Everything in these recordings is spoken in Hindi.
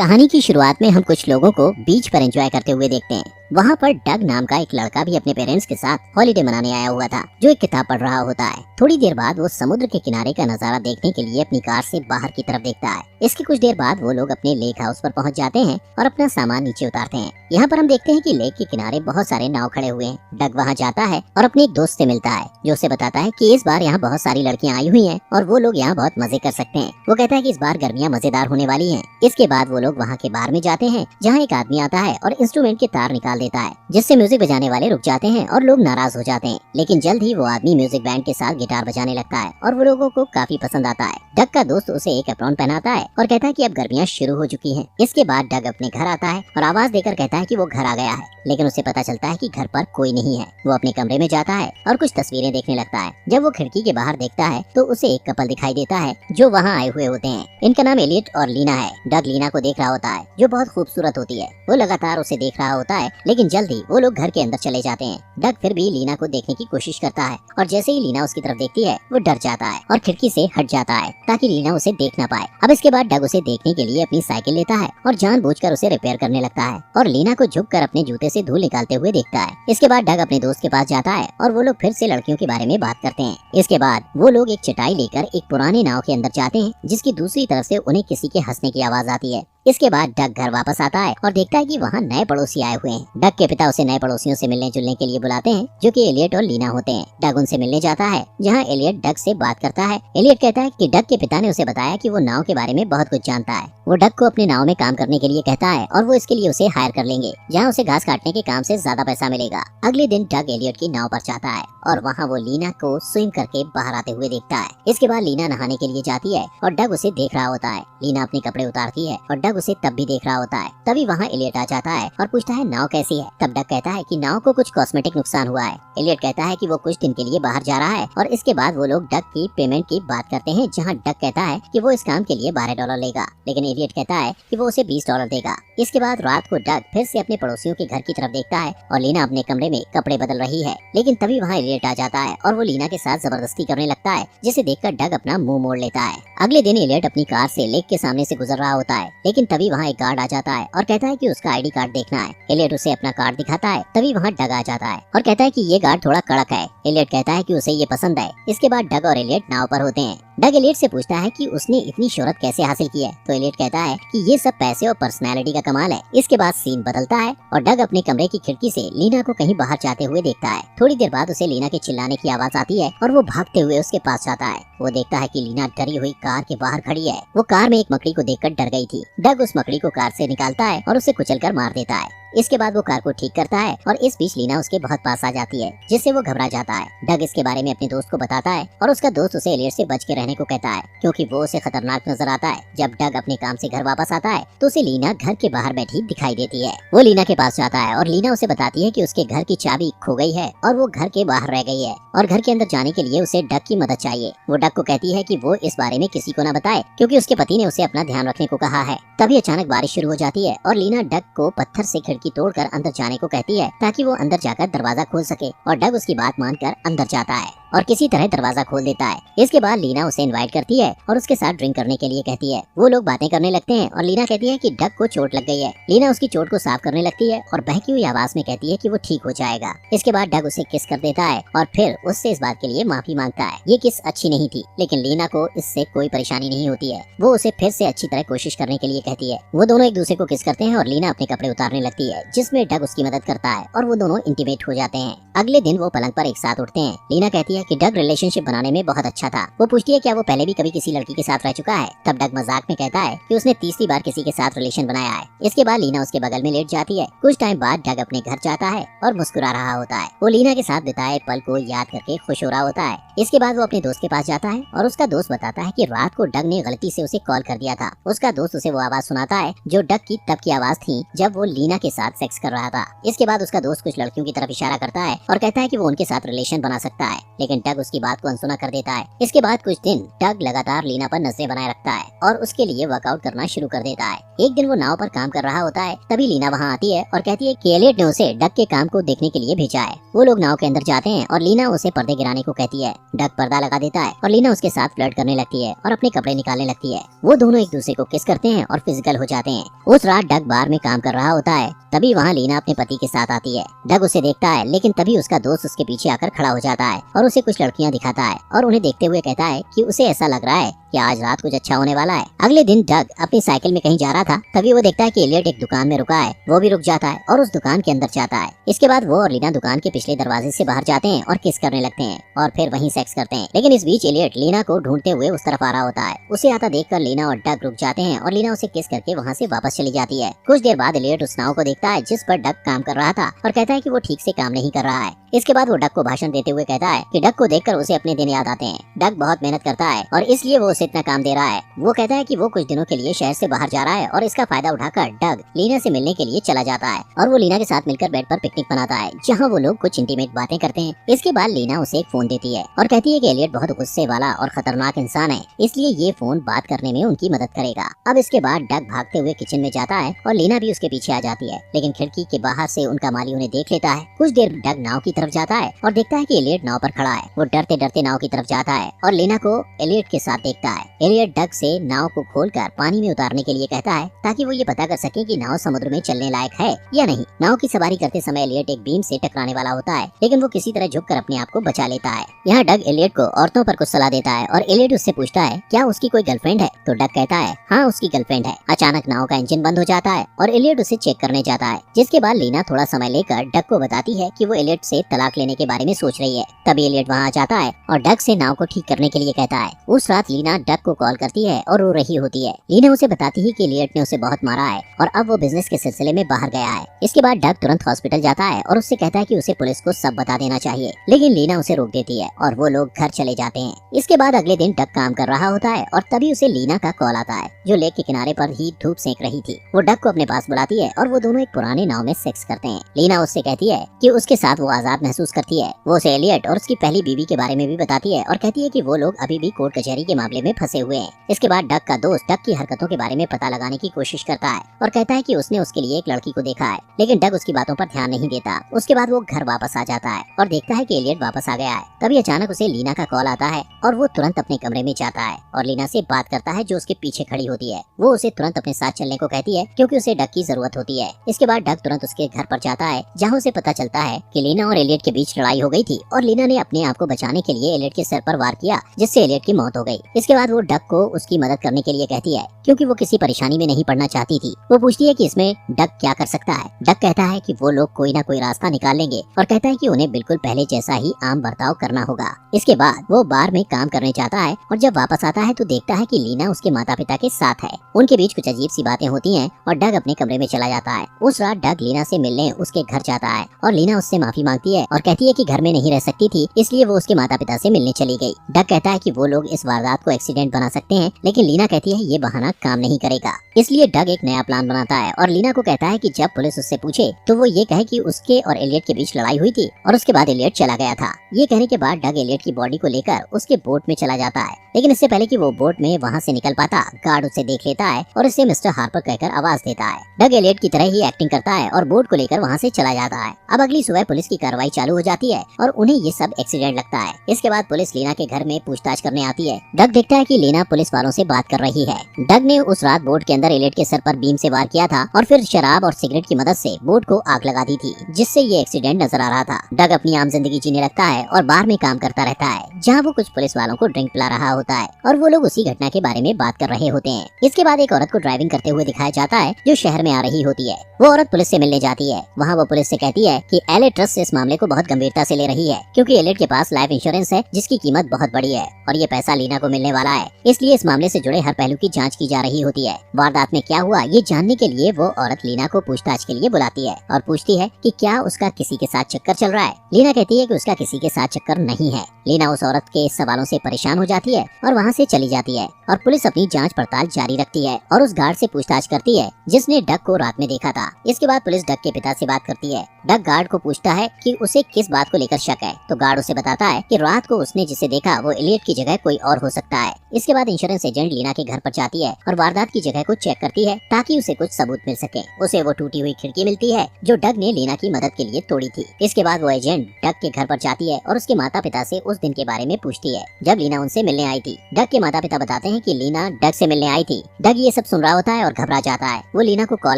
कहानी की शुरुआत में हम कुछ लोगों को बीच पर एंजॉय करते हुए देखते हैं। वहाँ पर डग नाम का एक लड़का भी अपने पेरेंट्स के साथ हॉलीडे मनाने आया हुआ था, जो एक किताब पढ़ रहा होता है। थोड़ी देर बाद वो समुद्र के किनारे का नजारा देखने के लिए अपनी कार से बाहर की तरफ देखता है। इसकी कुछ देर बाद वो लोग अपने लेक हाउस पर पहुँच जाते हैं और अपना सामान नीचे उतारते हैं। यहाँ पर हम देखते हैं कि लेक के किनारे बहुत सारे नाव खड़े हुए हैं। डग वहाँ जाता है और अपने एक दोस्त से मिलता है, जो उसे बताता है कि इस बार यहाँ बहुत सारी लड़कियाँ आई हुई हैं और वो लोग यहाँ बहुत मजे कर सकते हैं। वो कहता है कि इस बार गर्मियाँ मजेदार होने वाली हैं। इसके बाद वो लोग वहाँ के बार में जाते हैं, जहाँ एक आदमी आता है और इंस्ट्रूमेंट के तार निकाल देता है, जिससे म्यूजिक बजाने वाले रुक जाते हैं और लोग नाराज हो जाते हैं। लेकिन जल्द ही वो आदमी म्यूजिक बैंड के साथ गिटार बजाने लगता है और वो लोगों को काफी पसंद आता है। डग का दोस्त उसे एक एप्रॉन पहनाता है और कहता है कि अब गर्मियाँ शुरू हो चुकी हैं। इसके बाद डग अपने घर आता है और आवाज देकर कहता है कि वो घर आ गया है, लेकिन उसे पता चलता है कि घर पर कोई नहीं है। वो अपने कमरे में जाता है और कुछ तस्वीरें देखने लगता है। जब वो खिड़की के बाहर देखता है तो उसे एक कपल दिखाई देता है, जो वहाँ आए हुए होते हैं। इनका नाम एलियट और लीना है। डग लीना को देख रहा होता है, जो बहुत खूबसूरत होती है। वो लगातार उसे देख रहा होता है, लेकिन जल्द ही वो लोग घर के अंदर चले जाते हैं। डग फिर भी लीना को देखने की कोशिश करता है और जैसे ही लीना उसकी तरफ देखती है, वो डर जाता है और खिड़की से हट जाता है ताकि लीना उसे देख ना पाए। अब इसके बाद डग उसे देखने के लिए अपनी साइकिल लेता है और जानबूझकर उसे रिपेयर करने लगता है और लीना को झुककर अपने जूते से धूल निकालते हुए देखता है। इसके बाद डग अपने दोस्त के पास जाता है और वो लोग फिर से लड़कियों के बारे में बात करते हैं। इसके बाद वो लोग एक चटाई लेकर एक पुराने नाव के अंदर जाते हैं, जिसकी दूसरी तरफ से उन्हें किसी के हंसने की आवाज आती है। इसके बाद डग घर वापस आता है और देखता है कि वहाँ नए पड़ोसी आए हुए हैं। डग के पिता उसे नए पड़ोसियों से मिलने जुलने के लिए बुलाते हैं, जो कि एलियट और लीना होते हैं। डग उनसे मिलने जाता है, जहाँ एलियट डग से बात करता है। एलियट कहता है कि डग के पिता ने उसे बताया कि वो नाव के बारे में बहुत कुछ जानता है। वो डग को अपने नाव में काम करने के लिए कहता है और वो इसके लिए उसे हायर कर लेंगे, जहाँ उसे घास काटने के काम से ज्यादा पैसा मिलेगा। अगले दिन डग एलियट की नाव पर जाता है और वहाँ वो लीना को स्विम करके बाहर आते हुए देखता है। इसके बाद लीना नहाने के लिए जाती है और डग उसे देख रहा होता है। लीना अपने कपड़े उतारती है और डग उसे तब भी देख रहा होता है। तभी वहाँ एलियट आ जाता है और पूछता है नाव कैसी है। तब डग कहता है कि नाव को कुछ कॉस्मेटिक नुकसान हुआ है। एलियट कहता है कि वो कुछ दिन के लिए बाहर जा रहा है और इसके बाद वो लोग डग की पेमेंट की बात करते हैं, जहाँ डग कहता है कि वो इस काम के लिए $12 लेगा, लेकिन एलियट कहता है कि वो उसे $20 देगा। इसके बाद रात को डग फिर से अपने पड़ोसियों के घर की तरफ देखता है और लीना अपने कमरे में कपड़े बदल रही है, लेकिन तभी वहाँ एलियट आ जाता है और वो लीना के साथ जबरदस्ती करने लगता है, जिसे देखकर डग अपना मुंह मोड़ लेता है। अगले दिन एलियट अपनी कार से लेक के सामने से गुजर रहा होता है, लेकिन तभी वहाँ एक गार्ड आ जाता है और कहता है कि उसका आईडी कार्ड देखना है। एलियट उसे अपना कार्ड दिखाता है। तभी वहाँ डग आ जाता है और कहता है कि ये गार्ड थोड़ा कड़क है। एलियट कहता है कि उसे ये पसंद है। इसके बाद डग और एलियट नाव पर होते हैं। डग एलियट से पूछता है कि उसने इतनी शोहरत कैसे हासिल की है, तो एलियट कहता है कि ये सब पैसे और पर्सनैलिटी का कमाल है। इसके बाद सीन बदलता है और डग अपने कमरे की खिड़की से लीना को कहीं बाहर जाते हुए देखता है। थोड़ी देर बाद उसे लीना के चिल्लाने की आवाज आती है और वो भागते हुए उसके पास जाता है। वो देखता है कि लीना डरी हुई कार के बाहर खड़ी है। वो कार में एक मकड़ी को देखकर डर गई थी। डग उस मकड़ी को कार से निकालता है और उसे कुचलकर मार देता है। इसके बाद वो कार को ठीक करता है और इस बीच लीना उसके बहुत पास आ जाती है, जिससे वो घबरा जाता है। डग इसके बारे में अपने दोस्त को बताता है और उसका दोस्त उसे एलियट से बच के रहने को कहता है, क्योंकि वो उसे खतरनाक नजर आता है। जब डग अपने काम से घर वापस आता है तो उसे लीना घर के बाहर बैठी दिखाई देती है। वो लीना के पास जाता है और लीना उसे बताती है कि उसके घर की चाबी खो गई है और वो घर के बाहर रह गई है और घर के अंदर जाने के लिए उसे डग की मदद चाहिए। वो डग को कहती है कि वो इस बारे में किसी को न बताए, क्योंकि उसके पति ने उसे अपना ध्यान रखने को कहा है। तभी अचानक बारिश शुरू हो जाती है और लीना डग को पत्थर से खिड़की तोड़कर अंदर जाने को कहती है, ताकि वो अंदर जाकर दरवाजा खोल सके, और डग उसकी बात मानकर अंदर जाता है और किसी तरह दरवाजा खोल देता है। इसके बाद लीना उसे इनवाइट करती है और उसके साथ ड्रिंक करने के लिए कहती है। वो लोग बातें करने लगते हैं और लीना कहती है कि डग को चोट लग गई है। लीना उसकी चोट को साफ करने लगती है और बहकी हुई आवाज में कहती है कि वो ठीक हो जाएगा। इसके बाद डग उसे किस कर देता है और फिर उससे इस बात के लिए माफी मांगता है। ये किस अच्छी नहीं थी, लेकिन लीना को इससे कोई परेशानी नहीं होती है। वो उसे फिर से अच्छी तरह कोशिश करने के लिए कहती है। वो दोनों एक दूसरे को किस करते हैं और लीना अपने कपड़े उतारने लगती है, जिसमें डग उसकी मदद करता है और वो दोनों इंटीमेट हो जाते हैं। अगले दिन वो पलंग पर एक साथ उठते हैं। लीना कहती है कि डग रिलेशनशिप बनाने में बहुत अच्छा था। वो पूछती है क्या वो पहले भी कभी किसी लड़की के साथ रह चुका है। तब डग मजाक में कहता है कि उसने तीसरी बार किसी के साथ रिलेशन बनाया है। इसके बाद लीना उसके बगल में लेट जाती है। कुछ टाइम बाद डग अपने घर जाता है और मुस्कुरा रहा होता है। वो लीना के साथ बिताए पल को याद करके खुश हो रहा होता है। इसके बाद वो अपने दोस्त के पास जाता है और उसका दोस्त बताता है कि रात को डग ने गलती से उसे कॉल कर दिया था। उसका दोस्त उसे वो आवाज सुनाता है जो डग की तब की आवाज थी जब वो लीना के साथ सेक्स कर रहा था। इसके बाद उसका दोस्त कुछ लड़कियों की तरफ इशारा करता है और कहता है कि वो उनके साथ रिलेशन बना सकता है, लेकिन लेकिन डग उसकी बात को अनसुना कर देता है। इसके बाद कुछ दिन डग लगातार लीना पर नजरें बनाए रखता है और उसके लिए वर्कआउट करना शुरू कर देता है। एक दिन वो नाव पर काम कर रहा होता है, तभी लीना वहाँ आती है और कहती है कि एलियट ने उसे डग के काम को देखने के लिए भेजा है। वो लोग नाव के अंदर जाते हैं और लीना उसे पर्दे गिराने को कहती है। डग पर्दा लगा देता है और लीना उसके साथ फ्लर्ट करने लगती है और अपने कपड़े निकालने लगती है। वो दोनों एक दूसरे को किस करते हैं और फिजिकल हो जाते हैं। उस रात डग बार में काम कर रहा होता है, तभी वहाँ लीना अपने पति के साथ आती है। डग उसे देखता है, लेकिन तभी उसका दोस्त उसके पीछे आकर खड़ा हो जाता है और उसे कुछ लड़कियां दिखाता है और उन्हें देखते हुए कहता है कि उसे ऐसा लग रहा है कि आज रात कुछ अच्छा होने वाला है। अगले दिन डग अपनी साइकिल में कहीं जा रहा था, तभी वो देखता है कि एलियट एक दुकान में रुका है। वो भी रुक जाता है और उस दुकान के अंदर जाता है। इसके बाद वो और लीना दुकान के पिछले दरवाजे से बाहर जाते हैं और किस करने लगते हैं और फिर वहीं सेक्स करते हैं। लेकिन इस बीच एलियट लीना को ढूंढते हुए उस तरफ आ रहा होता है। उसे आता देखकर लीना और डग रुक जाते हैं और लीना उसे किस करके वहाँ से वापस चली जाती है। कुछ देर बाद एलियट उस नाव को देखता है जिस पर डग काम कर रहा था और कहता है कि वो ठीक से काम नहीं कर रहा है। इसके बाद वो डग को भाषण देते हुए कहता है कि डग को देखकर उसे अपने दिन याद आते हैं। डग बहुत मेहनत करता है और इसलिए वो उसे इतना काम दे रहा है। वो कहता है कि वो कुछ दिनों के लिए शहर से बाहर जा रहा है और इसका फायदा उठाकर डग लीना से मिलने के लिए चला जाता है और वो लीना के साथ मिलकर बेड पर पिकनिक मनाता है, जहाँ वो लोग कुछ इंटीमेट बातें करते हैं। इसके बाद लीना उसे एक फोन देती है और कहती है कि एलियट बहुत गुस्से वाला और खतरनाक इंसान है, इसलिए ये फोन बात करने में उनकी मदद करेगा। अब इसके बाद डग भागते हुए किचन में जाता है और लीना भी उसके पीछे आ जाती है, लेकिन खिड़की के बाहर से उनका माली उन्हें देख लेता है। कुछ देर डग नाव की तरफ जाता है और देखता है कि एलियट नाव पर खड़ा है। वो डरते डरते नाव की तरफ जाता है और लीना को एलियट के साथ देखता है। एलियट डग से नाव को खोलकर पानी में उतारने के लिए कहता है ताकि वो ये पता कर सके कि नाव समुद्र में चलने लायक है या नहीं। नाव की सवारी करते समय एलियट एक बीम से टकराने वाला होता है, लेकिन वो किसी तरह झुककर अपने आप को बचा लेता है। यहाँ डग एलियट को औरतों पर कुछ सलाह देता है और एलियट उससे पूछता है क्या उसकी कोई गर्लफ्रेंड है, तो डग कहता है हाँ उसकी गर्लफ्रेंड है। अचानक नाव का इंजन बंद हो जाता है और एलियट उसे चेक करने जाता है, जिसके बाद लीना थोड़ा समय लेकर डग को बताती है कि वो एलियट से तलाक लेने के बारे में सोच रही है। तभी एलियट वहाँ आ जाता है और डग से नाव को ठीक करने के लिए कहता है। उस रात लीना डग को कॉल करती है और रो रही होती है। लीना उसे बताती है कि एलियट ने उसे बहुत मारा है और अब वो बिजनेस के सिलसिले में बाहर गया है। इसके बाद डग तुरंत हॉस्पिटल जाता है और उससे कहता है कि उसे पुलिस को सब बता देना चाहिए, लेकिन लीना उसे रोक देती है और वो लोग घर चले जाते हैं। इसके बाद अगले दिन डग काम कर रहा होता है और तभी उसे लीना का कॉल आता है, जो लेक के किनारे पर ही धूप सेक रही थी। वो डग को अपने पास बुलाती है और वो दोनों एक पुराने नाव में सेक्स करते हैं। लीना उससे कहती है कि उसके साथ वो आजाद महसूस करती है। वो उसे एलियट और उसकी पहली बीवी के बारे में भी बताती है और कहती है कि वो लोग अभी भी कोर्ट कचहरी के मामले में फंसे हुए हैं। इसके बाद डग का दोस्त डग की हरकतों के बारे में पता लगाने की कोशिश करता है और कहता है कि उसने उसके लिए एक लड़की को देखा है, लेकिन डग उसकी बातों पर ध्यान नहीं देता। उसके बाद वो घर वापस आ जाता है और देखता है कि एलियट वापस आ गया है। तभी अचानक उसे लीना का कॉल आता है और वो तुरंत अपने कमरे में जाता है और लीना से बात करता है, जो उसके पीछे खड़ी होती है। वो उसे तुरंत अपने साथ चलने को कहती है क्योंकि उसे डग की जरूरत होती है। इसके बाद डग तुरंत उसके घर पर जाता है, जहाँ उसे पता चलता है कि लीना और एलियट के बीच लड़ाई हो गई थी और लीना ने अपने आप को बचाने के लिए एलियट के सर पर वार किया, जिससे एलियट की मौत हो गई। इसके बाद वो डग को उसकी मदद करने के लिए कहती है, क्योंकि वो किसी परेशानी में नहीं पड़ना चाहती थी। वो पूछती है कि इसमें डग क्या कर सकता है। डग कहता है कि वो लोग कोई ना कोई रास्ता निकाल लेंगे और कहता है कि उन्हें बिल्कुल पहले जैसा ही आम बर्ताव करना होगा। इसके बाद वो बार में काम करने जाता है और जब वापस आता है तो देखता है कि लीना उसके माता पिता के साथ है। उनके बीच कुछ अजीब सी बातें होती हैं और डग अपने कमरे में चला जाता है। उस रात डग लीना से मिलने उसके घर जाता है और लीना उससे माफी मांगती है और कहती है कि घर में नहीं रह सकती थी, इसलिए वो उसके माता पिता से मिलने चली गई। डग कहता है कि वो लोग इस वारदात को एक्सीडेंट बना सकते हैं, लेकिन लीना कहती है ये बहाना काम नहीं करेगा। इसलिए डग एक नया प्लान बनाता है और लीना को कहता है कि जब पुलिस उससे पूछे तो वो ये कहे कि उसके और एलियट के बीच लड़ाई हुई थी और उसके बाद एलियट चला गया था। ये कहने के बाद डग एलियट की बॉडी को लेकर उसके बोट में चला जाता है, लेकिन इससे पहले कि वो बोट में वहाँ से निकल पाता, गार्ड उसे देख लेता है और उसे मिस्टर हार्पर कहकर आवाज देता है। डग एलियट की तरह ही एक्टिंग करता है और बोट को लेकर वहाँ से चला जाता है। अब अगली सुबह पुलिस की कार्रवाई चालू हो जाती है और उन्हें ये सब एक्सीडेंट लगता है। इसके बाद पुलिस लीना के घर में पूछताछ करने आती है। डग देखता है कि लीना पुलिस वालों से बात कर रही है। डग ने उस रात बोट के अंदर एलियट के सर पर बीम से वार किया था और फिर शराब और सिगरेट की मदद से बोट को आग लगा दी थी, जिससे ये एक्सीडेंट नजर आ रहा था। डग अपनी आम जिंदगी जीने लगता है और बार में काम करता रहता है, जहाँ वो कुछ पुलिस वालों को ड्रिंक पिला रहा होता है और वो लोग उसी घटना के बारे में बात कर रहे होते हैं। इसके बाद एक औरत को ड्राइविंग करते हुए दिखाया जाता है, जो शहर में आ रही होती है। वो औरत पुलिस से मिलने जाती है। वहाँ वो पुलिस से कहती है कि एलियट ट्रस्ट इस मामले को बहुत गंभीरता से ले रही है, क्योंकि एलियट के पास लाइफ इंश्योरेंस है जिसकी कीमत बहुत बड़ी है और ये पैसा लीना को मिलने वाला है, इसलिए इस मामले से जुड़े हर पहलू की जांच की जा रही होती है। वारदात में क्या हुआ ये जानने के लिए वो औरत लीना को पूछताछ के लिए बुलाती है और पूछती है कि क्या उसका किसी के साथ चक्कर चल रहा है। लीना कहती है कि उसका किसी के साथ चक्कर नहीं है, लीना उस औरत के सवालों से परेशान हो जाती है और वहाँ से चली जाती है और पुलिस अपनी जांच पड़ताल जारी रखती है और उस गार्ड से पूछताछ करती है जिसने डक को रात में देखा था। इसके बाद पुलिस डक के पिता से बात करती है। डक गार्ड को पूछता है कि उसे किस बात को लेकर शक है, तो गार्ड उसे बताता है कि रात को उसने जिसे देखा वो एलियट की जगह कोई और हो सकता है। इसके बाद इंश्योरेंस एजेंट लीना के घर पर जाती है और वारदात की जगह को चेक करती है ताकि उसे कुछ सबूत मिल सके। उसे वो टूटी हुई खिड़की मिलती है जो डग ने लीना की मदद के लिए तोड़ी थी। इसके बाद वो एजेंट डग के घर पर जाती है और उसके माता पिता से उस दिन के बारे में पूछती है जब लीना उनसे मिलने आई थी। डग के माता पिता बताते हैं कि लीना डग से मिलने आई थी। डग ये सब सुन रहा होता है और घबरा जाता है। वो लीना को कॉल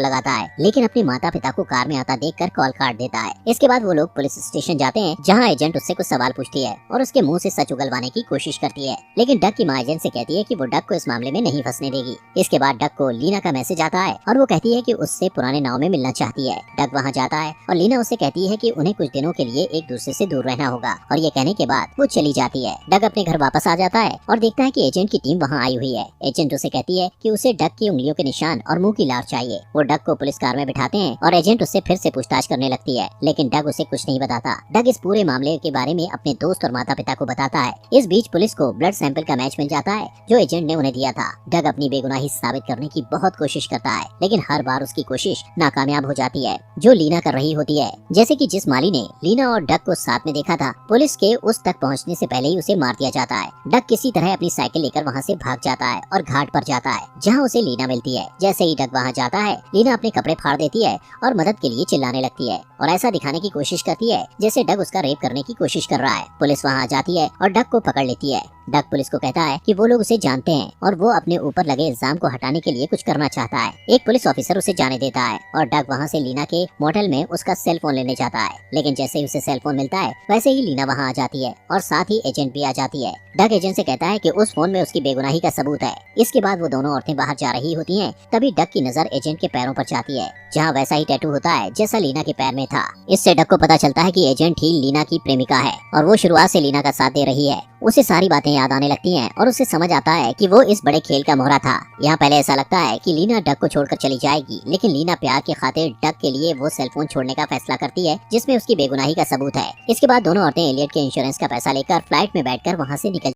लगाता है लेकिन अपने माता पिता को कार में आता देखकर कॉल काट देता है। इसके बाद वो लोग पुलिस स्टेशन जाते हैं जहाँ एजेंट उससे कुछ सवाल पूछती है और उसके मुंह से सच उगलवाने की कोशिश करती है, लेकिन डग की माँ एजेंट से कहती है कि वो डग को इस मामले में नहीं फंसने देगी। इसके बाद डग को लीना का मैसेज आता है और वो कहती है कि उससे पुराने नाव में मिलना चाहती है। डग वहाँ जाता है और लीना उससे कहती है कि उन्हें कुछ दिनों के लिए एक दूसरे से दूर रहना होगा और ये कहने के बाद वो चली जाती है। डग अपने घर वापस आ जाता है और देखता है कि एजेंट की टीम वहाँ आई हुई है। एजेंट उसे कहती है कि उसे डग की उंगलियों के निशान और मुंह की लार चाहिए। वो डग को पुलिस कार में बिठाते हैं और एजेंट उससे फिर से पूछताछ करने लगती है, लेकिन डग उसे कुछ नहीं बताता। डग इस पूरे मामले के बारे में अपने दोस्त और माता पिता को बताता है। इस बीच पुलिस को ब्लड सैंपल का मैच मिल जाता है जो एजेंट ने उन्हें दिया था। डग अपनी बेगुनाही साबित करने की बहुत कोशिश करता है, लेकिन हर बार उसकी कोशिश नाकामयाब हो जाती है जो लीना कर रही होती है। जैसे कि जिस माली ने लीना और डग को साथ में देखा था, पुलिस के उस तक पहुंचने से पहले ही उसे मार दिया जाता है। डग किसी तरह अपनी साइकिल लेकर वहां से भाग जाता है और घाट पर जाता है जहां उसे लीना मिलती है। जैसे ही डग वहां जाता है, लीना अपने कपड़े फाड़ देती है और मदद के लिए चिल्लाने लगती है और ऐसा दिखाने की कोशिश करती है जैसे डग उसका रेप करने की कोशिश कर रहा है। पुलिस वहां आ जाती है और डग को पकड़ लेती है। डग पुलिस को कहता है कि वो लोग उसे जानते हैं और वो अपने ऊपर लगे इल्जाम को हटाने के लिए कुछ करना चाहता है। एक पुलिस ऑफिसर उसे जाने देता है और डग वहाँ से लीना के मोटेल में उसका सेल फोन लेने जाता है, लेकिन जैसे ही उसे सेल फोन मिलता है वैसे ही लीना वहाँ आ जाती है और साथ ही एजेंट भी आ जाती है। डग एजेंट से कहता है कि उस फोन में उसकी बेगुनाही का सबूत है। इसके बाद वो दोनों औरतें बाहर जा रही होती हैं, तभी डग की नजर एजेंट के पैरों पर जाती है जहाँ वैसा ही टैटू होता है जैसा लीना के पैर में था। इससे डग को पता चलता है कि एजेंट ही लीना की प्रेमिका है और वो शुरुआत से लीना का साथ दे रही है। उसे सारी बातें याद आने लगती हैं और उसे समझ आता है कि वो इस बड़े खेल का मोहरा था। यहाँ पहले ऐसा लगता है कि लीना डग को छोड़कर चली जाएगी, लेकिन लीना प्यार की खातिर डग के लिए वो सेलफोन छोड़ने का फैसला करती है जिसमें उसकी बेगुनाही का सबूत है। इसके बाद दोनों औरतें एलियट के इंश्योरेंस का पैसा लेकर फ्लाइट में बैठकर वहाँ से निकल